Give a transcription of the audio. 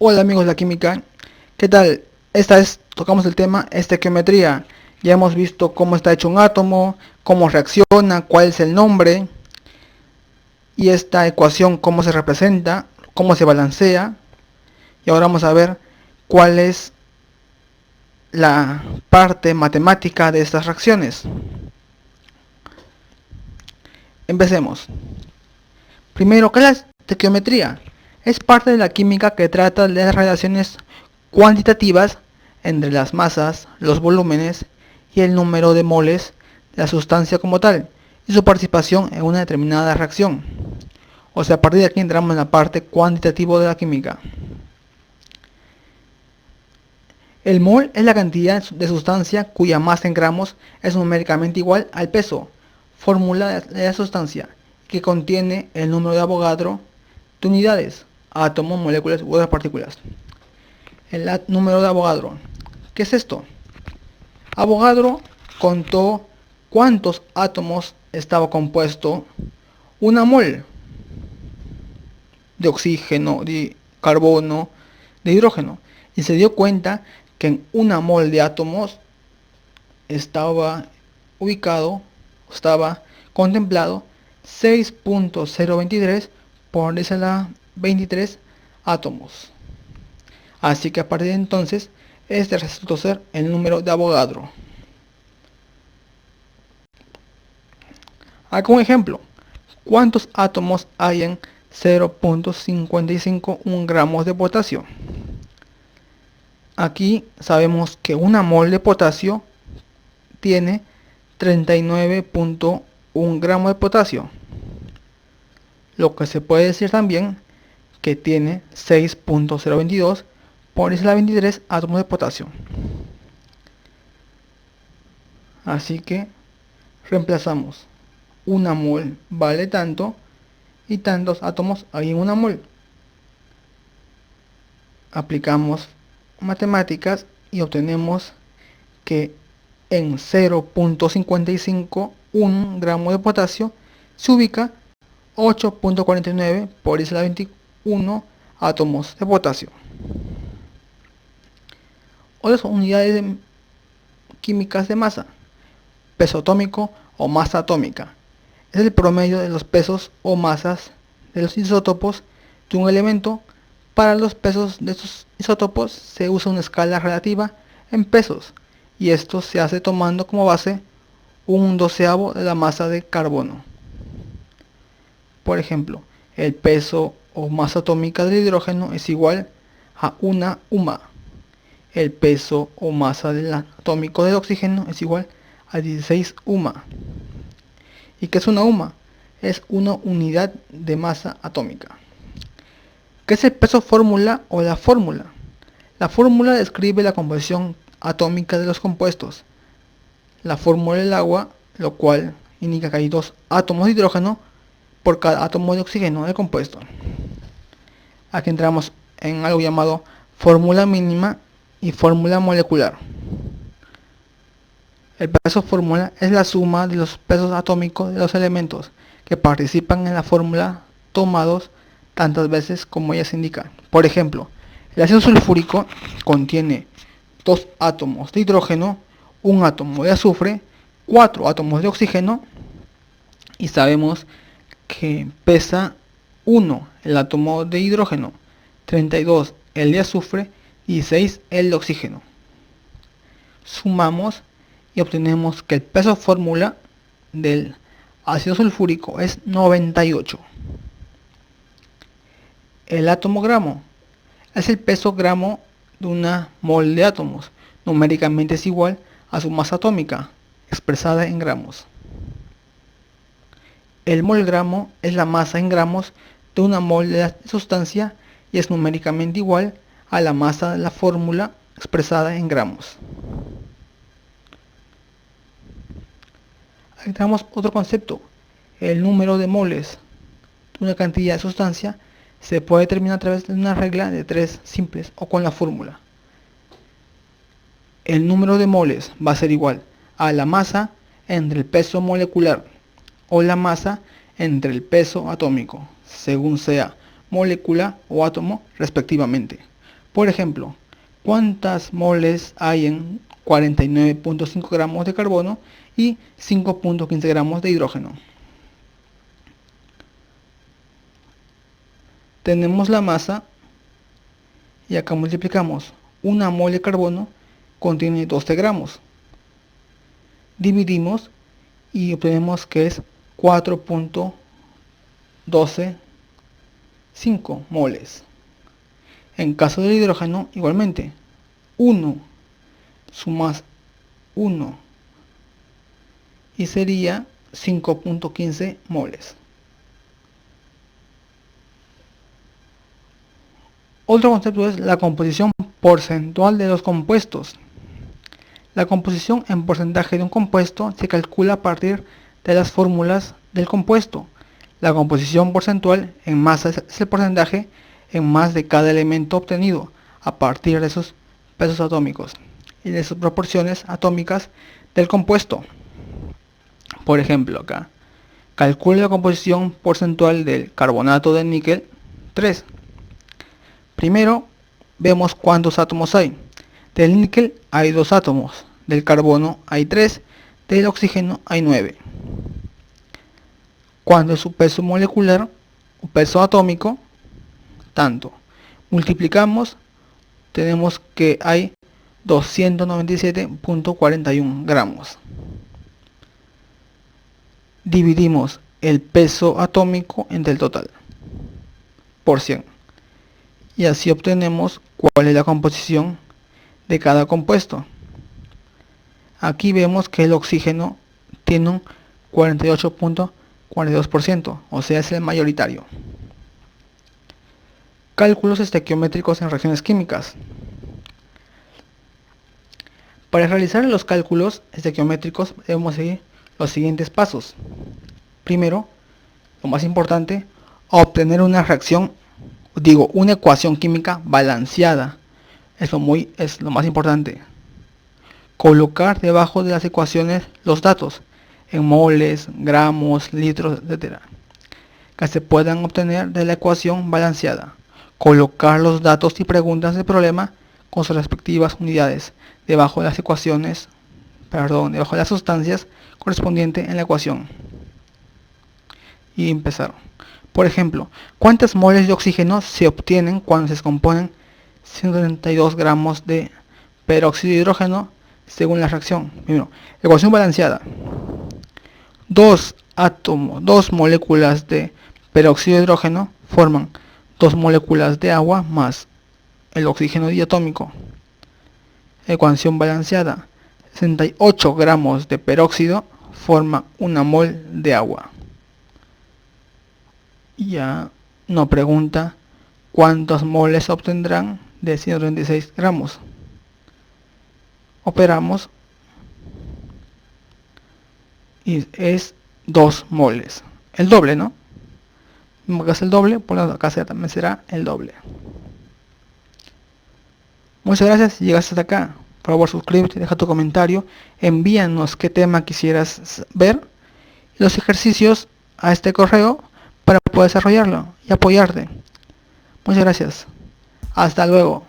Hola amigos de la química, ¿qué tal? Tocamos el tema estequiometría. Ya hemos visto cómo está hecho un átomo, cómo reacciona, cuál es el nombre y esta ecuación cómo se representa, cómo se balancea. Y ahora vamos a ver cuál es la parte matemática de estas reacciones. Empecemos. Primero, ¿qué es la estequiometría? Es parte de la química que trata de las relaciones cuantitativas entre las masas, los volúmenes y el número de moles de la sustancia como tal y su participación en una determinada reacción. O sea, a partir de aquí entramos en la parte cuantitativa de la química. El mol es la cantidad de sustancia cuya masa en gramos es numéricamente igual al peso, fórmula de la sustancia, que contiene el número de Avogadro de unidades, átomos, moléculas u otras partículas. El número de Avogadro. ¿Qué es esto? Avogadro contó cuántos átomos estaba compuesto una mol de oxígeno, de carbono, de hidrógeno, y se dio cuenta que en una mol de átomos estaba contemplado 6.023 por 10 a la 23 átomos. Así que a partir de entonces, este resultó ser el número de Avogadro. Acá un ejemplo. ¿Cuántos átomos hay en 0.551 gramos de potasio? Aquí sabemos que una mol de potasio tiene 39.1 gramos de potasio. Lo que se puede decir también que tiene 6.022 por 10 a la 23 átomos de potasio. Así que reemplazamos. Una mol vale tanto y tantos átomos hay en una mol. Aplicamos matemáticas y obtenemos que en 0.551 gramos de potasio se ubica 8.49 por 10 a la 21 átomos de potasio. Otras unidades químicas de masa. Peso atómico o masa atómica. Es el promedio de los pesos o masas de los isótopos de un elemento. Para los pesos de estos isótopos se usa una escala relativa en pesos y esto se hace tomando como base un doceavo de la masa de carbono. Por ejemplo, el peso o masa atómica del hidrógeno es igual a una UMA. El peso o masa atómico del oxígeno es igual a 16 UMA. ¿Y qué es una UMA? Es una unidad de masa atómica. ¿Qué es el peso fórmula o la fórmula? La fórmula describe la composición atómica de los compuestos. La fórmula del agua, lo cual indica que hay 2 átomos de hidrógeno por cada átomo de oxígeno del compuesto. Aquí entramos en algo llamado fórmula mínima y fórmula molecular. El peso fórmula es la suma de los pesos atómicos de los elementos que participan en la fórmula tomados tantas veces como ellas indican. Por ejemplo, el ácido sulfúrico contiene 2 átomos de hidrógeno, 1 átomo de azufre, 4 átomos de oxígeno y sabemos que pesa 1 el átomo de hidrógeno, 32 el de azufre y 6 el de oxígeno. Sumamos y obtenemos que el peso fórmula del ácido sulfúrico es 98. El átomo gramo es el peso gramo de una mol de átomos. Numéricamente es igual a su masa atómica, expresada en gramos. El mol gramo es la masa en gramos de una mol de la sustancia y es numéricamente igual a la masa de la fórmula expresada en gramos. Aquí tenemos otro concepto. El número de moles de una cantidad de sustancia se puede determinar a través de una regla de 3 simples o con la fórmula. El número de moles va a ser igual a la masa entre el peso molecular o la masa entre el peso atómico, según sea molécula o átomo respectivamente. Por ejemplo, ¿cuántas moles hay en 49.5 gramos de carbono y 5.15 gramos de hidrógeno? Tenemos la masa y acá multiplicamos. Una mol de carbono contiene 12 gramos. Dividimos y obtenemos que es 4.125 moles. En caso del hidrógeno, igualmente, 1 sumas 1 y sería 5.15 moles. Otro concepto es la composición porcentual de los compuestos. La composición en porcentaje de un compuesto se calcula a partir de las fórmulas del compuesto. La composición porcentual en masa es el porcentaje en más de cada elemento obtenido a partir de sus pesos atómicos y de sus proporciones atómicas del compuesto. Por ejemplo, acá, calcule la composición porcentual del carbonato de níquel 3. Primero, vemos cuántos átomos hay. Del níquel hay 2 átomos, del carbono hay 3, del oxígeno hay 9. ¿Cuánto es su peso molecular o peso atómico? Tanto. Multiplicamos, tenemos que hay 297.41 gramos. Dividimos el peso atómico entre el total por 100. Y así obtenemos cuál es la composición de cada compuesto. Aquí vemos que el oxígeno tiene un 48.42%, o sea, es el mayoritario. Cálculos estequiométricos en reacciones químicas. Para realizar los cálculos estequiométricos debemos seguir los siguientes pasos. Primero, lo más importante, obtener una una ecuación química balanceada. Es lo más importante. Colocar debajo de las ecuaciones los datos en moles, gramos, litros, etc. que se puedan obtener de la ecuación balanceada. Colocar los datos y preguntas del problema con sus respectivas unidades debajo de las debajo de las sustancias correspondientes en la ecuación. Y empezar. Por ejemplo, ¿cuántas moles de oxígeno se obtienen cuando se descomponen 132 gramos de peróxido de hidrógeno según la reacción? Primero, ecuación balanceada. 2 moléculas de peróxido de hidrógeno forman 2 moléculas de agua más el oxígeno diatómico. Ecuación balanceada. 68 gramos de peróxido forma 1 mol de agua. Ya nos pregunta cuántos moles obtendrán de 136 gramos. Operamos y es 2 moles. El doble, ¿no? Acá es el doble, por lo tanto acá también será el doble. Muchas gracias si llegaste hasta acá. Por favor, suscríbete, deja tu comentario, envíanos qué tema quisieras ver y los ejercicios a este correo para poder desarrollarlo y apoyarte. Muchas gracias. Hasta luego.